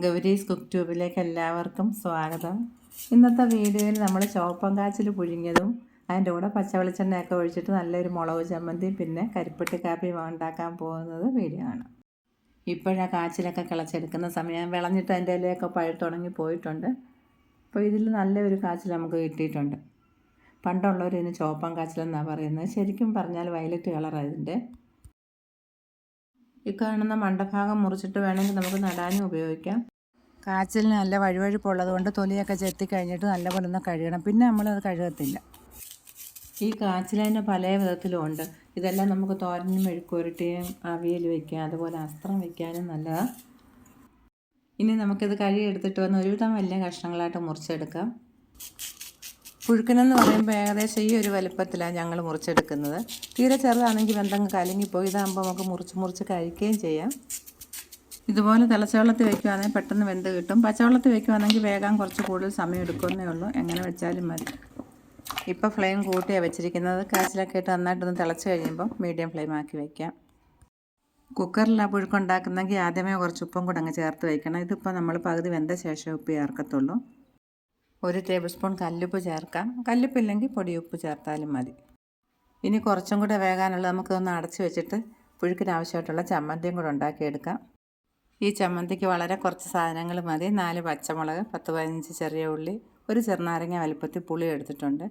Gowri's cook ട്യൂബിലേക്ക് എല്ലാവർക്കും സ്വാഗതം. ഇന്നത്തെ വീഡിയോയിൽ നമ്മൾ ചോപ്പം കാച്ചിൽ പുഴുങ്ങിയതും അതിൻ്റെ കൂടെ പച്ചവെളിച്ചെണ്ണയൊക്കെ ഒഴിച്ചിട്ട് നല്ലൊരു മുളക് ചമ്മന്തിയും പിന്നെ കരിപ്പട്ടി കാപ്പിയും ഉണ്ടാക്കാൻ പോകുന്നത് വീഡിയോ ആണ്. ഇപ്പോഴാണ് കാച്ചിലൊക്കെ കിളച്ചെടുക്കുന്ന സമയം, വിളഞ്ഞിട്ട് അതിൻ്റെ ഇലയൊക്കെ പഴുത്തുണങ്ങി പോയിട്ടുണ്ട്. അപ്പോൾ ഇതിൽ നല്ലൊരു കാച്ചിൽ നമുക്ക് കിട്ടിയിട്ടുണ്ട്. പണ്ടുള്ളവർ ഇതിന് ചോപ്പം കാച്ചിലെന്നാണ് പറയുന്നത്. ശരിക്കും പറഞ്ഞാൽ വയലറ്റ് കളറാണ് ഇതിൻ്റെ. ഈ കാണുന്ന മണ്ടഭാഗം മുറിച്ചിട്ട് വേണമെങ്കിൽ നമുക്ക് നടാനും ഉപയോഗിക്കാം. കാച്ചിലിന് നല്ല വഴുവഴുപ്പുള്ളത് കൊണ്ട് തൊലിയൊക്കെ ചെത്തി കഴിഞ്ഞിട്ട് നല്ലപോലെ ഒന്ന് കഴുകണം. പിന്നെ നമ്മളത് കഴുകത്തില്ല. ഈ കാച്ചിലിന് പല വിധത്തിലും ഉണ്ട്. ഇതെല്ലാം നമുക്ക് തോരനും മെഴുക്കുരട്ടിയും അവിയൽ വയ്ക്കാം, അതുപോലെ അസ്ത്രം വയ്ക്കാനും നല്ലതാണ്. ഇനി നമുക്കിത് കഴുകിയെടുത്തിട്ട് വന്ന് ഒരുവിധം വലിയ കഷ്ണങ്ങളായിട്ട് മുറിച്ചെടുക്കാം. പുഴുക്കനെന്ന് പറയുമ്പോൾ ഏകദേശം ഈ ഒരു വലുപ്പത്തിലാണ് ഞങ്ങൾ മുറിച്ചെടുക്കുന്നത്. തീരെ ചെറുതാണെങ്കിൽ വെന്തങ്ങ് കലങ്ങിപ്പോയി. ഇതാകുമ്പോൾ നമുക്ക് മുറിച്ച് കഴിക്കുകയും ചെയ്യാം. ഇതുപോലെ തിളച്ചവെള്ളത്തിൽ വയ്ക്കുകയാണെങ്കിൽ പെട്ടെന്ന് വെന്ത് കിട്ടും. പച്ചവെള്ളത്തിൽ വയ്ക്കുകയാണെങ്കിൽ വേഗം കുറച്ച് കൂടുതൽ സമയം എടുക്കുന്നേ ഉള്ളൂ. എങ്ങനെ വെച്ചാലും മതി. ഇപ്പോൾ ഫ്ലെയിം കൂട്ടിയാണ് വെച്ചിരിക്കുന്നത്. കാച്ചിലൊക്കെ ഇട്ട് നന്നായിട്ടൊന്ന് തിളച്ച് കഴിയുമ്പോൾ മീഡിയം ഫ്ലെയിം ആക്കി വയ്ക്കാം. കുക്കറിലാണ് പുഴുക്കുണ്ടാക്കുന്നെങ്കിൽ ആദ്യമേ കുറച്ച് ഉപ്പും കൂടെ അങ്ങ് ചേർത്ത് വയ്ക്കണം. ഇതിപ്പോൾ നമ്മൾ പകുതി വെന്ത ശേഷം ഉപ്പ് ചേർക്കത്തുള്ളൂ. 1 ടേബിൾ സ്പൂൺ കല്ലുപ്പ് ചേർക്കാം. കല്ലുപ്പില്ലെങ്കിൽ പൊടിയുപ്പ് ചേർത്താലും മതി. ഇനി കുറച്ചും കൂടെ വേകാനുള്ളത് നമുക്കൊന്ന് അടച്ച് വെച്ചിട്ട് പുഴുക്കിന് ആവശ്യമായിട്ടുള്ള ചമ്മന്തിയും കൂടെ ഉണ്ടാക്കിയെടുക്കാം. ഈ ചമ്മന്തിക്ക് വളരെ കുറച്ച് സാധനങ്ങൾ മതി. 4 പച്ചമുളക്, 10-15 ചെറിയ ഉള്ളി, ഒരു ചെറുനാരങ്ങ വലുപ്പത്തിൽ പുളി എടുത്തിട്ടുണ്ട്.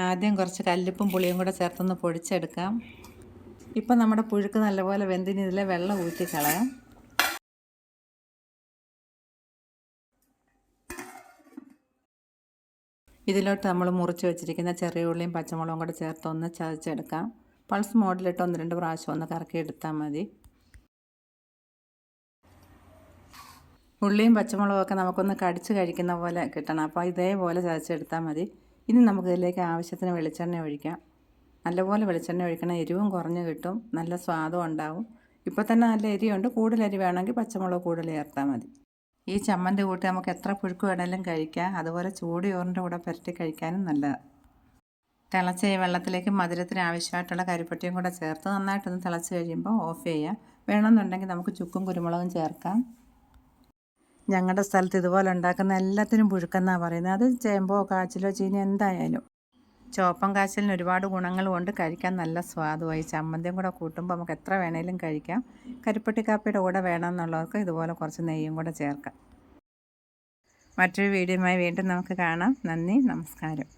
ആദ്യം കുറച്ച് കല്ലുപ്പും പുളിയും കൂടെ ചേർത്തൊന്ന് പൊടിച്ചെടുക്കാം. ഇപ്പം നമ്മുടെ പുഴുക്ക് നല്ലപോലെ വെന്തിന് ഇതിലെ വെള്ളം ഊറ്റി കളയാം. ഇതിലോട്ട് നമ്മൾ മുറിച്ച് വെച്ചിരിക്കുന്ന ചെറിയ ഉള്ളിയും പച്ചമുളകും കൂടെ ചേർത്ത് ഒന്ന് ചതച്ചെടുക്കാം. പൾസ് മോഡിലിട്ട് 1-2 പ്രാവശ്യം ഒന്ന് കറക്കി എടുത്താൽ മതി. ഉള്ളിയും പച്ചമുളകും ഒക്കെ നമുക്കൊന്ന് കടിച്ച് കഴിക്കുന്ന പോലെ കിട്ടണം. അപ്പോൾ ഇതേപോലെ ചതച്ചെടുത്താൽ മതി. ഇനി നമുക്കിതിലേക്ക് ആവശ്യത്തിന് വെളിച്ചെണ്ണ ഒഴിക്കാം. നല്ലപോലെ വെളിച്ചെണ്ണ ഒഴിക്കണം. എരിവും കുറഞ്ഞ് കിട്ടും, നല്ല സ്വാദും ഉണ്ടാവും. ഇപ്പോൾ തന്നെ നല്ല എരിയുണ്ട്. കൂടുതൽ എരി വേണമെങ്കിൽ പച്ചമുളക് കൂടുതൽ ചേർത്താൽ മതി. ഈ ചമ്മന്തി കൂട്ടി നമുക്ക് എത്ര പുഴുക്ക് വേണമെങ്കിലും കഴിക്കാം. അതുപോലെ ചൂടിയോറിൻ്റെ കൂടെ പുരട്ടി കഴിക്കാനും നല്ലതാണ്. തിളച്ച ഈ വെള്ളത്തിലേക്ക് മധുരത്തിന് ആവശ്യമായിട്ടുള്ള കരിപ്പട്ടിയും കൂടെ ചേർത്ത് നന്നായിട്ടൊന്ന് തിളച്ച് കഴിയുമ്പോൾ ഓഫ് ചെയ്യാം. വേണമെന്നുണ്ടെങ്കിൽ നമുക്ക് ചുക്കും കുരുമുളകും ചേർക്കാം. ഞങ്ങളുടെ സ്ഥലത്ത് ഇതുപോലെ ഉണ്ടാക്കുന്ന എല്ലാത്തിനും പുഴുക്കെന്നാണ് പറയുന്നത്. അത് ചേമ്പോ കാച്ചിലോ ചീനി എന്തായാലും. ചോപ്പം കാച്ചിലിന് ഒരുപാട് ഗുണങ്ങളും ഉണ്ട്. കഴിക്കാൻ നല്ല സ്വാദുമായി. ചമ്മന്തിയും കൂടെ കൂട്ടുമ്പോൾ നമുക്ക് എത്ര വേണേലും കഴിക്കാം. കരിപ്പട്ടി കാപ്പിയുടെ കൂടെ വേണമെന്നുള്ളവർക്ക് ഇതുപോലെ കുറച്ച് നെയ്യും കൂടെ ചേർക്കാം. മറ്റൊരു വീഡിയോയുമായി വീണ്ടും നമുക്ക് കാണാം. നന്ദി, നമസ്കാരം.